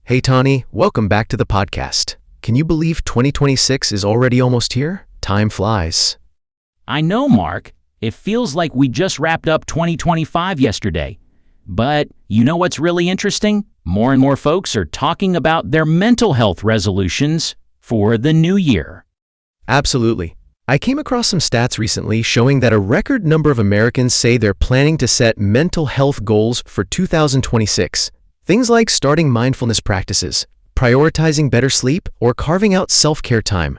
Hey Tonny, welcome back to the podcast. Can you believe 2026 is already almost here? Time flies. I know, Mark. It feels like we just wrapped up 2025 yesterday. But you know what's really interesting? More and more folks are talking about their mental health resolutions for the new year. Absolutely. I came across some stats recently showing that a record number of Americans say they're planning to set mental health goals for 2026. Things like starting mindfulness practices, prioritizing better sleep, or carving out self-care time.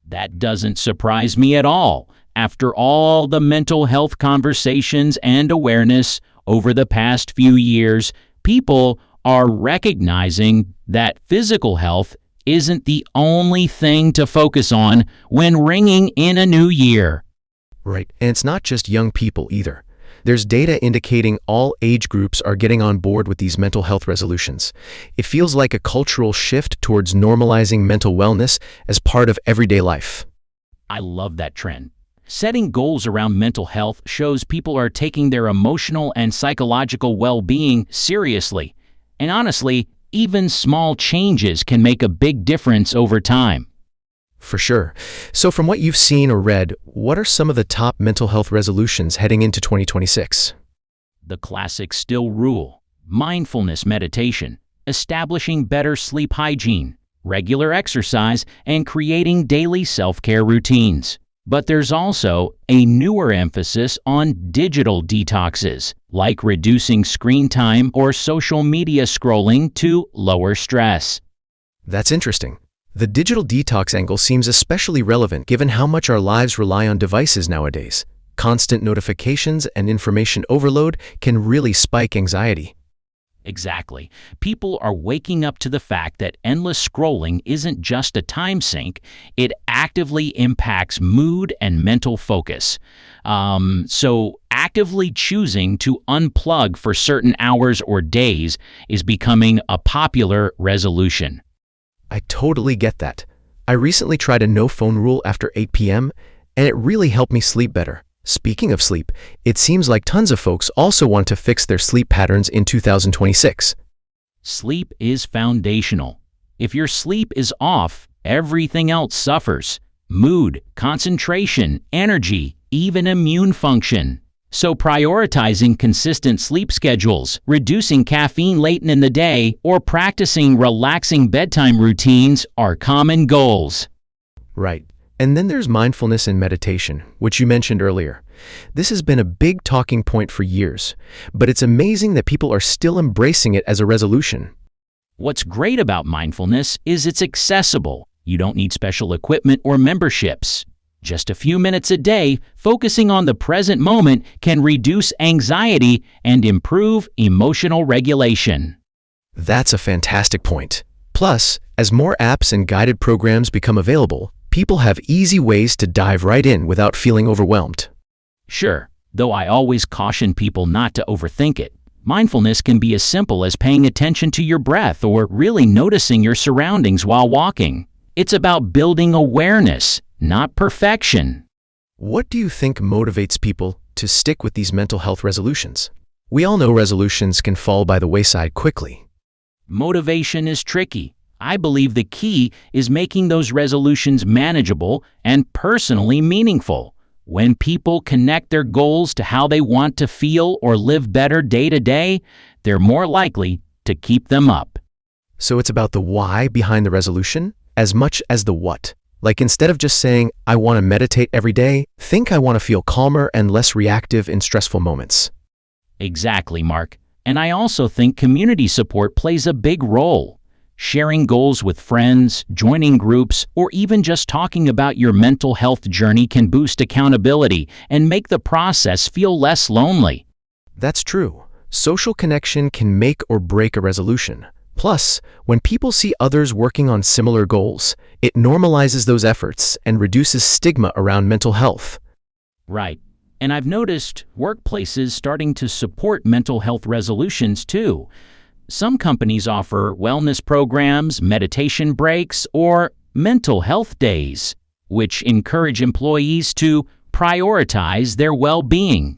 That doesn't surprise me at all. After all the mental health conversations and awareness over the past few years, people are recognizing that physical health isn't the only thing to focus on when ringing in a new year. Right, and it's not just young people either. There's data indicating all age groups are getting on board with these mental health resolutions. It feels like a cultural shift towards normalizing mental wellness as part of everyday life. I love that trend. Setting goals around mental health shows people are taking their emotional and psychological well-being seriously. And honestly, even small changes can make a big difference over time. For sure. So from what you've seen or read, what are some of the top mental health resolutions heading into 2026? The classics still rule: mindfulness meditation, establishing better sleep hygiene, regular exercise, and creating daily self-care routines. But there's also a newer emphasis on digital detoxes, like reducing screen time or social media scrolling to lower stress. That's interesting. The digital detox angle seems especially relevant given how much our lives rely on devices nowadays. Constant notifications and information overload can really spike anxiety. Exactly. People are waking up to the fact that endless scrolling isn't just a time sink, it actively impacts mood and mental focus. So actively choosing to unplug for certain hours or days is becoming a popular resolution. I totally get that. I recently tried a no-phone rule after 8 p.m., and it really helped me sleep better. Speaking of sleep, it seems like tons of folks also want to fix their sleep patterns in 2026. Sleep is foundational. If your sleep is off, everything else suffers: mood, concentration, energy, even immune function. So prioritizing consistent sleep schedules, reducing caffeine late in the day, or practicing relaxing bedtime routines are common goals. Right. And then there's mindfulness and meditation, which you mentioned earlier. This has been a big talking point for years, but it's amazing that people are still embracing it as a resolution. What's great about mindfulness is it's accessible. You don't need special equipment or memberships. Just a few minutes a day, focusing on the present moment can reduce anxiety and improve emotional regulation. That's a fantastic point. Plus, as more apps and guided programs become available, people have easy ways to dive right in without feeling overwhelmed. Sure, though I always caution people not to overthink it. Mindfulness can be as simple as paying attention to your breath or really noticing your surroundings while walking. It's about building awareness, not perfection. What do you think motivates people to stick with these mental health resolutions? We all know resolutions can fall by the wayside quickly. Motivation is tricky. I believe the key is making those resolutions manageable and personally meaningful. When people connect their goals to how they want to feel or live better day to day, they're more likely to keep them up. So it's about the why behind the resolution as much as the what. Like instead of just saying, I want to meditate every day, think I want to feel calmer and less reactive in stressful moments. Exactly, Mark. And I also think community support plays a big role. Sharing goals with friends, joining groups, or even just talking about your mental health journey can boost accountability and make the process feel less lonely. That's true. Social connection can make or break a resolution. Plus, when people see others working on similar goals, it normalizes those efforts and reduces stigma around mental health. Right. And I've noticed workplaces starting to support mental health resolutions too. Some companies offer wellness programs, meditation breaks, or mental health days, which encourage employees to prioritize their well-being.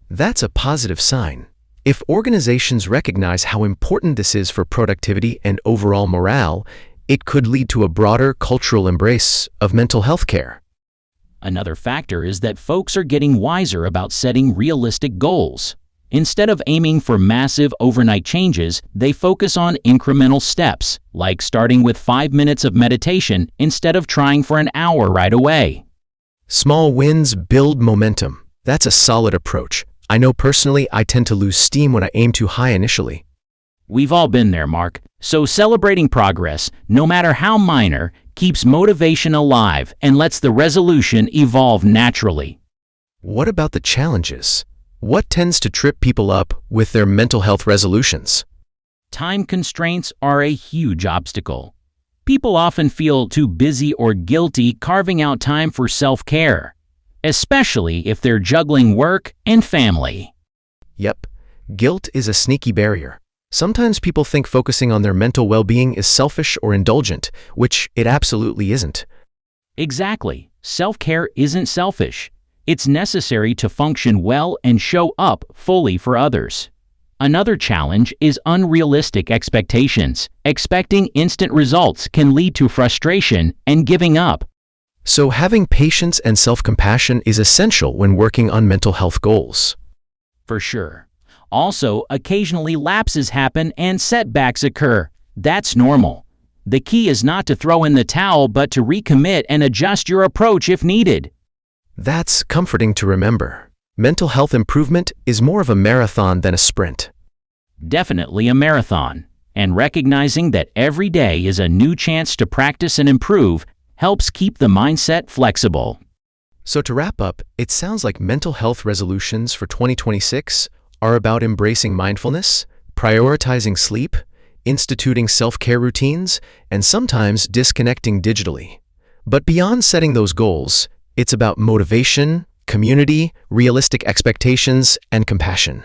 That's a positive sign. If organizations recognize how important this is for productivity and overall morale, it could lead to a broader cultural embrace of mental health care. Another factor is that folks are getting wiser about setting realistic goals. Instead of aiming for massive overnight changes, they focus on incremental steps, like starting with 5 minutes of meditation instead of trying for an hour right away. Small wins build momentum. That's a solid approach. I know personally I tend to lose steam when I aim too high initially. We've all been there, Mark. So celebrating progress, no matter how minor, keeps motivation alive and lets the resolution evolve naturally. What about the challenges? What tends to trip people up with their mental health resolutions? Time constraints are a huge obstacle. People often feel too busy or guilty carving out time for self-care, especially if they're juggling work and family. Yep, guilt is a sneaky barrier. Sometimes people think focusing on their mental well-being is selfish or indulgent, which it absolutely isn't. Exactly. Self-care isn't selfish. It's necessary to function well and show up fully for others. Another challenge is unrealistic expectations. Expecting instant results can lead to frustration and giving up. So having patience and self-compassion is essential when working on mental health goals. For sure. Also, occasionally lapses happen and setbacks occur. That's normal. The key is not to throw in the towel but to recommit and adjust your approach if needed. That's comforting to remember. Mental health improvement is more of a marathon than a sprint. Definitely a marathon. And recognizing that every day is a new chance to practice and improve helps keep the mindset flexible. So to wrap up, it sounds like mental health resolutions for 2026 are about embracing mindfulness, prioritizing sleep, instituting self-care routines, and sometimes disconnecting digitally. But beyond setting those goals, it's about motivation, community, realistic expectations, and compassion.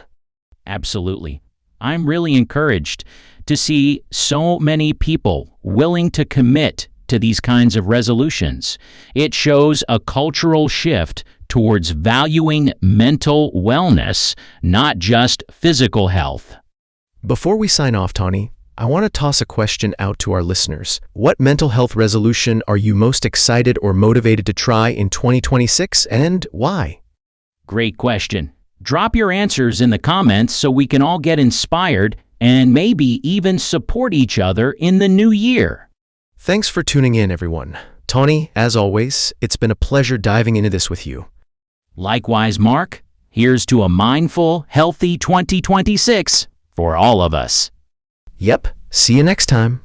Absolutely. I'm really encouraged to see so many people willing to commit to these kinds of resolutions. It shows a cultural shift towards valuing mental wellness, not just physical health. Before we sign off, Tonny, I want to toss a question out to our listeners. What mental health resolution are you most excited or motivated to try in 2026, and why? Great question. Drop your answers in the comments so we can all get inspired and maybe even support each other in the new year. Thanks for tuning in, everyone. Tonny, as always, it's been a pleasure diving into this with you. Likewise, Mark, here's to a mindful, healthy 2026 for all of us. Yep, see you next time.